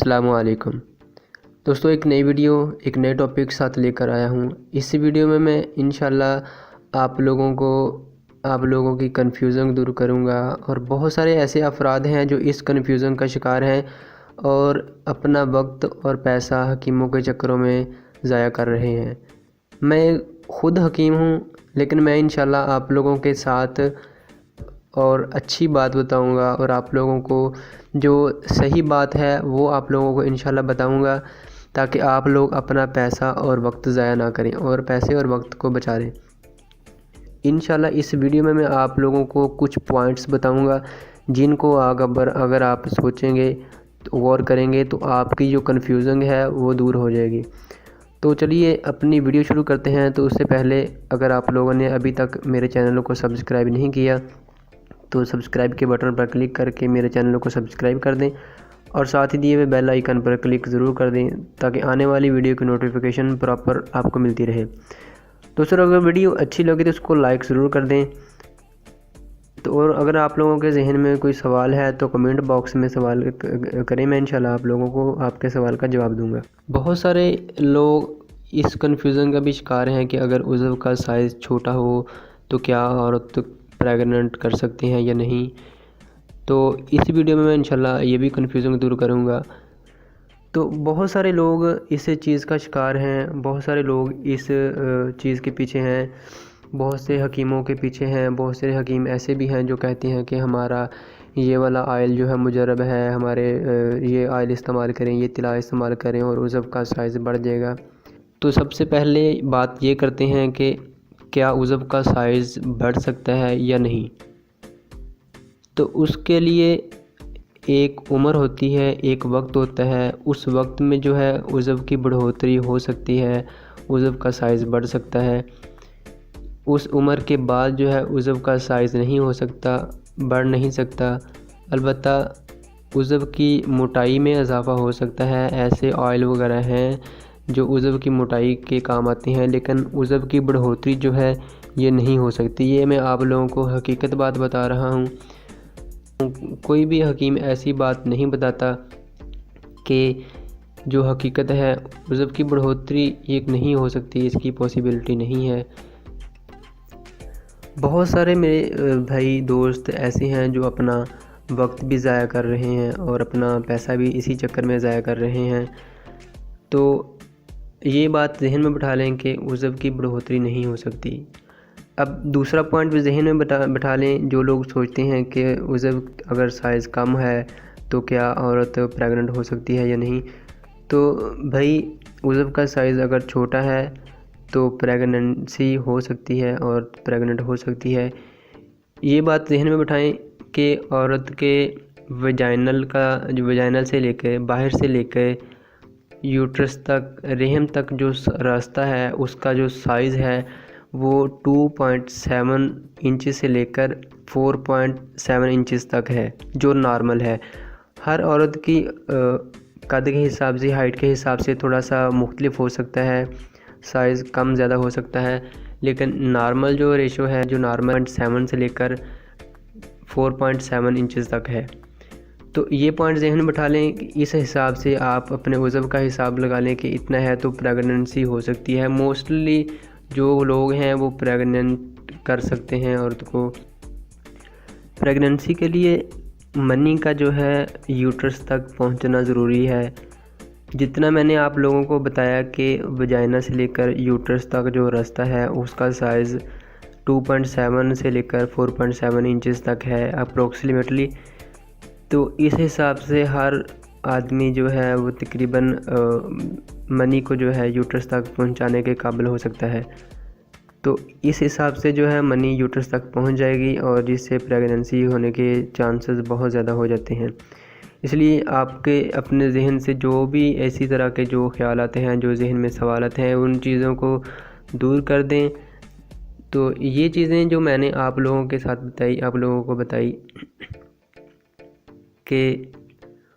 السلام علیکم دوستو، ایک نئی ویڈیو ایک نئے ٹاپک کے ساتھ لے کر آیا ہوں۔ اس ویڈیو میں انشاءاللہ آپ لوگوں کی کنفیوژن دور کروں گا، اور بہت سارے ایسے افراد ہیں جو اس کنفیوژن کا شکار ہیں اور اپنا وقت اور پیسہ حکیموں کے چکروں میں ضائع کر رہے ہیں۔ میں خود حکیم ہوں، لیکن میں انشاءاللہ آپ لوگوں کے ساتھ اور اچھی بات بتاؤں گا، اور آپ لوگوں کو جو صحیح بات ہے وہ آپ لوگوں کو انشاءاللہ بتاؤں گا، تاکہ آپ لوگ اپنا پیسہ اور وقت ضائع نہ کریں اور پیسے اور وقت کو بچا لیں۔ انشاءاللہ اس ویڈیو میں آپ لوگوں کو کچھ پوائنٹس بتاؤں گا جن کو اگر آپ سوچیں گے، غور کریں گے، تو آپ کی جو کنفیوژن ہے وہ دور ہو جائے گی۔ تو چلیے اپنی ویڈیو شروع کرتے ہیں۔ تو اس سے پہلے اگر آپ لوگوں نے ابھی تک میرے چینل کو سبسکرائب نہیں کیا تو سبسکرائب کے بٹن پر کلک کر کے میرے چینل کو سبسکرائب کر دیں، اور ساتھ ہی دیے ہوئے بیل آئیکن پر کلک ضرور کر دیں تاکہ آنے والی ویڈیو کی نوٹیفیکیشن پراپر آپ کو ملتی رہے۔ دوستو، اگر ویڈیو اچھی لگے تو اس کو لائک ضرور کر دیں۔ تو اور اگر آپ لوگوں کے ذہن میں کوئی سوال ہے تو کمنٹ باکس میں سوال کریں، میں انشاءاللہ آپ لوگوں کو آپ کے سوال کا جواب دوں گا۔ بہت سارے لوگ اس کنفیوژن کا بھی شکار ہیں کہ اگر عضو کا سائز چھوٹا ہو تو کیا عورت پریگننٹ کر سکتے ہیں یا نہیں۔ تو اس ویڈیو میں انشاءاللہ یہ بھی کنفیوژن دور کروں گا۔ تو بہت سارے لوگ اس چیز کا شکار ہیں، بہت سارے لوگ اس چیز کے پیچھے ہیں، بہت سے حکیموں کے پیچھے ہیں۔ بہت سے حکیم ایسے بھی ہیں جو کہتے ہیں کہ ہمارا یہ والا آئل جو ہے مجرب ہے، ہمارے یہ آئل استعمال کریں، یہ طلا استعمال کریں اور عضو کا سائز بڑھ جائے گا۔ تو سب سے پہلے بات یہ کرتے ہیں کہ کیا عضو کا سائز بڑھ سکتا ہے یا نہیں۔ تو اس کے لیے ایک عمر ہوتی ہے، ایک وقت ہوتا ہے۔ اس وقت میں جو ہے عضو کی بڑھوتری ہو سکتی ہے، عضو کا سائز بڑھ سکتا ہے۔ اس عمر کے بعد جو ہے عضو کا سائز نہیں ہو سکتا، بڑھ نہیں سکتا۔ البتہ عضو کی موٹائی میں اضافہ ہو سکتا ہے۔ ایسے آئل وغیرہ ہیں جو عضو کی موٹائی کے کام آتے ہیں، لیکن عضو کی بڑھوتری جو ہے یہ نہیں ہو سکتی۔ یہ میں آپ لوگوں کو حقیقت بات بتا رہا ہوں۔ کوئی بھی حکیم ایسی بات نہیں بتاتا کہ جو حقیقت ہے۔ عضو کی بڑھوتری ایک نہیں ہو سکتی، اس کی پاسیبلٹی نہیں ہے۔ بہت سارے میرے بھائی دوست ایسے ہیں جو اپنا وقت بھی ضائع کر رہے ہیں اور اپنا پیسہ بھی اسی چکر میں ضائع کر رہے ہیں۔ تو یہ بات ذہن میں بٹھا لیں کہ عضو کی بڑھوتری نہیں ہو سکتی۔ اب دوسرا پوائنٹ بھی ذہن میں بٹھا لیں، جو لوگ سوچتے ہیں کہ عضو اگر سائز کم ہے تو کیا عورت پریگننٹ ہو سکتی ہے یا نہیں۔ تو بھائی عضو کا سائز اگر چھوٹا ہے تو پریگننسی ہو سکتی ہے اور پریگننٹ ہو سکتی ہے۔ یہ بات ذہن میں بٹھائیں کہ عورت کے ویجائنل سے لے کے باہر سے لے کے یوٹرس تک، رحم تک جو راستہ ہے، اس کا جو سائز ہے وہ 2.7 انچز سے لے کر 4.7 انچز تک ہے، جو نارمل ہے۔ ہر عورت کی قد کے حساب سے، ہائٹ کے حساب سے تھوڑا سا مختلف ہو سکتا ہے، سائز کم زیادہ ہو سکتا ہے، لیکن نارمل جو ریشو ہے، جو نارمل 7 سے لے کر 4.7 انچز تک ہے۔ تو یہ پوائنٹ ذہن میں بٹھا لیں کہ اس حساب سے آپ اپنے عضو کا حساب لگا لیں کہ اتنا ہے تو پریگننسی ہو سکتی ہے۔ موسٹلی جو لوگ ہیں وہ پریگننٹ کر سکتے ہیں عورت کو۔ پریگننسی کے لیے منی کا جو ہے یوٹرس تک پہنچنا ضروری ہے۔ جتنا میں نے آپ لوگوں کو بتایا کہ ویجائنا سے لے کر یوٹرس تک جو راستہ ہے اس کا سائز 2.7 سے لے کر 4.7 انچز تک ہے اپروکسیمیٹلی۔ تو اس حساب سے ہر آدمی جو ہے وہ تقریباً منی کو جو ہے یوٹرس تک پہنچانے کے قابل ہو سکتا ہے۔ تو اس حساب سے جو ہے منی یوٹرس تک پہنچ جائے گی، اور جس سے پریگننسی ہونے کے چانسز بہت زیادہ ہو جاتے ہیں۔ اس لیے آپ کے اپنے ذہن سے جو بھی ایسی طرح کے جو خیالات ہیں، جو ذہن میں سوالات ہیں، ان چیزوں کو دور کر دیں۔ تو یہ چیزیں جو میں نے آپ لوگوں کے ساتھ بتائی، آپ لوگوں کو بتائی کہ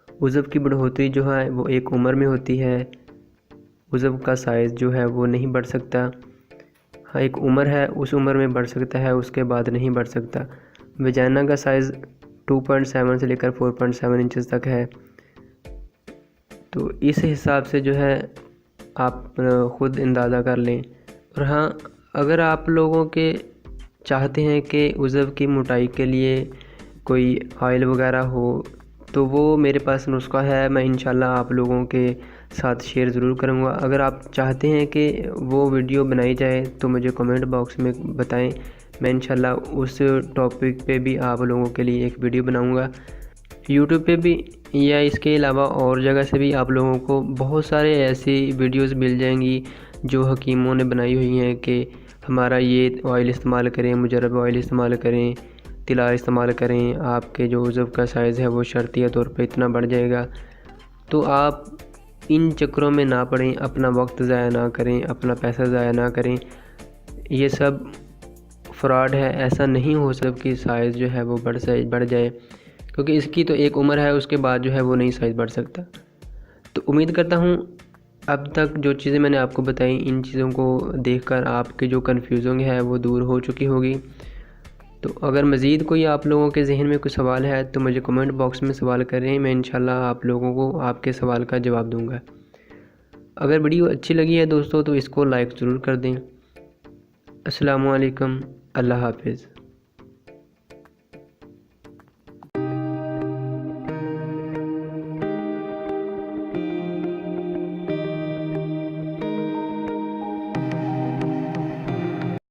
عضو کی بڑھوتری جو ہے وہ ایک عمر میں ہوتی ہے، عضو کا سائز جو ہے وہ نہیں بڑھ سکتا۔ ہاں، ایک عمر ہے، اس عمر میں بڑھ سکتا ہے، اس کے بعد نہیں بڑھ سکتا۔ ویجائنا کا سائز 2.7 سے لے کر 4.7 انچز تک ہے۔ تو اس حساب سے جو ہے آپ خود اندازہ کر لیں۔ اور ہاں، اگر آپ لوگوں کے چاہتے ہیں کہ عضو کی موٹائی کے لیے کوئی آئل وغیرہ ہو تو وہ میرے پاس نسخہ ہے، میں انشاءاللہ آپ لوگوں کے ساتھ شیئر ضرور کروں گا۔ اگر آپ چاہتے ہیں کہ وہ ویڈیو بنائی جائے تو مجھے کمنٹ باکس میں بتائیں، میں انشاءاللہ اس ٹاپک پہ بھی آپ لوگوں کے لیے ایک ویڈیو بناؤں گا۔ یوٹیوب پہ بھی یا اس کے علاوہ اور جگہ سے بھی آپ لوگوں کو بہت سارے ایسی ویڈیوز مل جائیں گی جو حکیموں نے بنائی ہوئی ہیں کہ ہمارا یہ آئل استعمال کریں، مجرب آئل استعمال کریں، تلا استعمال کریں، آپ کے جو عضو کا سائز ہے وہ شرطیہ طور پہ اتنا بڑھ جائے گا۔ تو آپ ان چکروں میں نہ پڑیں، اپنا وقت ضائع نہ کریں، اپنا پیسہ ضائع نہ کریں، یہ سب فراڈ ہے۔ ایسا نہیں ہو سکتا کہ سائز جو ہے وہ بڑھ جائے، کیونکہ اس کی تو ایک عمر ہے، اس کے بعد جو ہے وہ نہیں سائز بڑھ سکتا۔ تو امید کرتا ہوں اب تک جو چیزیں میں نے آپ کو بتائیں، ان چیزوں کو دیکھ کر آپ کے جو کنفیوژنگ ہے وہ دور ہو چکی ہوگی۔ تو اگر مزید کوئی آپ لوگوں کے ذہن میں کوئی سوال ہے تو مجھے کمنٹ باکس میں سوال کریں، میں انشاءاللہ آپ لوگوں کو آپ کے سوال کا جواب دوں گا۔ اگر ویڈیو اچھی لگی ہے دوستو تو اس کو لائک ضرور کر دیں۔ السلام علیکم، اللہ حافظ۔